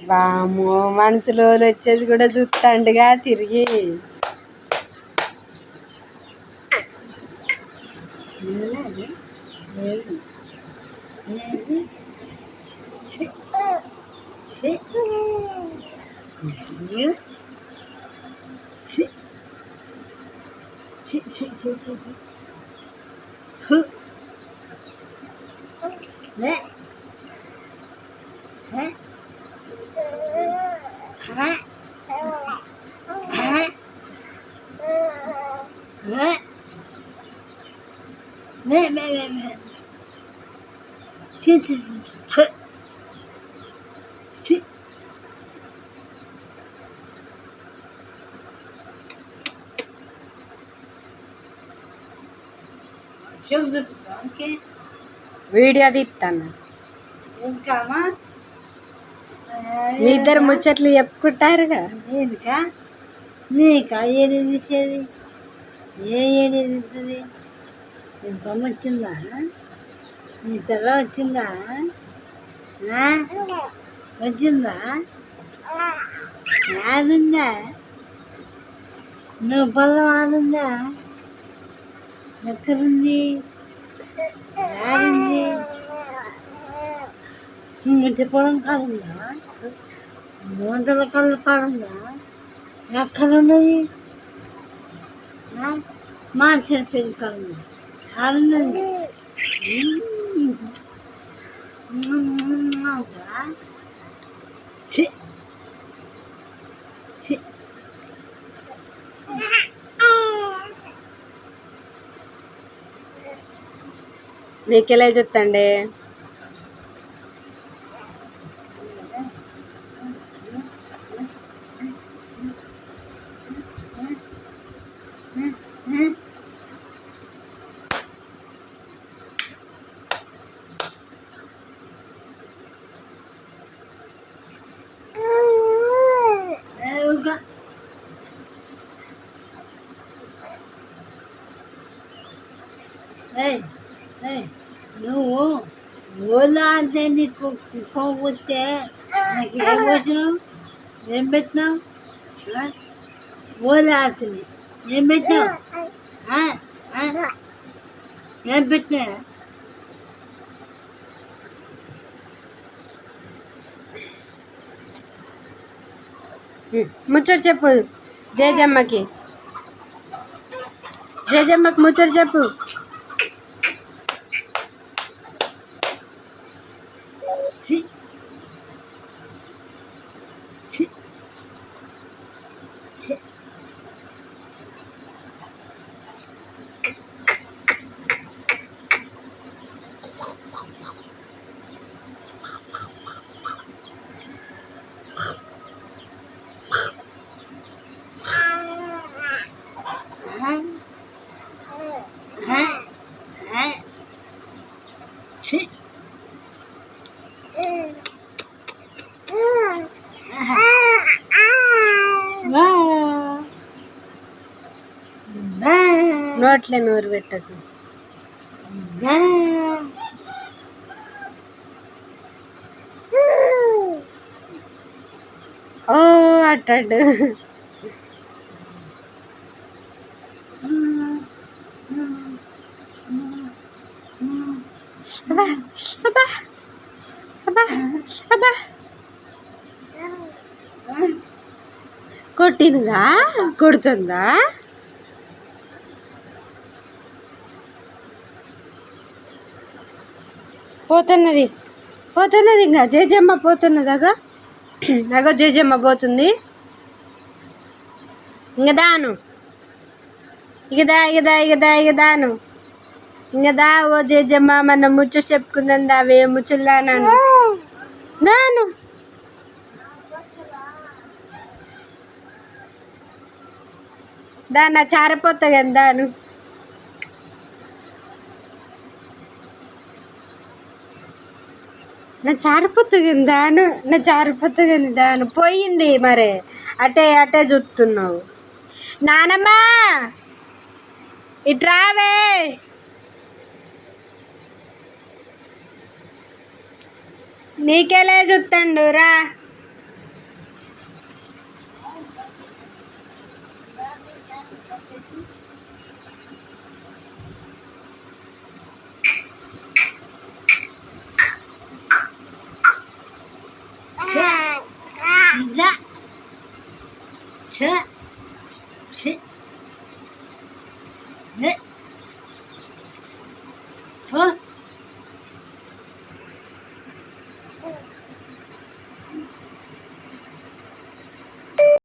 వామ్మో మనసులో వచ్చేది కూడా చూస్తాండుగా తిరిగి. వీడియో తీస్తాను. మీ ఇద్దరు ముచ్చట్లు చెప్పుకుంటారుగా. నీకా ఏది తీసేది? ఏది తీస్తుంది? నీ బొమ్మ వచ్చిందా? నీ పిల్ల వచ్చిందా? వచ్చిందా? ఆడుందా? నువ్వు పొలం ఆడుందా? ఎక్కడుంది? ఆడుంది? మంచి పొలం కాడుందా? మూతల కళ్ళు కాడుందా? ఎక్కడున్నది? మార్కెట్ పెళ్లి కాడుందా? ఆడున్నది. మీకెలా చెప్తాండే? నువ్వు ఓలా అంటే నీకు పోతే నాకు ఏం వచ్చినావు? ఏం పెట్టినావు? ఓలా ఆడుతుంది. ఏం పెట్టినావు? ఏం పెట్టినా? ముచ్చట చెప్పు జయజమ్మకి. జయజమ్మకి ముచ్చట చెప్పు. నోట్లే నోరు పెట్టకు. ఓ అట్టాడు. కొట్టిందా? కొడుతుందా? పోతున్నది పోతున్నది. ఇంకా జేజమ్మ పోతున్నది. అగో జేజమ్మ పోతుంది. ఇంక దాను దాను ఇంక దా. ఓ జేజమ్మ మన ముచ్చట చెప్పుకుందాం దావే. ముచ్చల్లా నాను దాను. దాన్ని చారిపోతా కానీ దాను. నా చారిపోతా కానీ దాను. నా చారిపోతా కానీ దాను. పోయింది మరే. అటే అటే చూస్తున్నావు. నానమ్మ ఇట్రావే. నీకెలా చూస్తాండు రా. ఇలా ష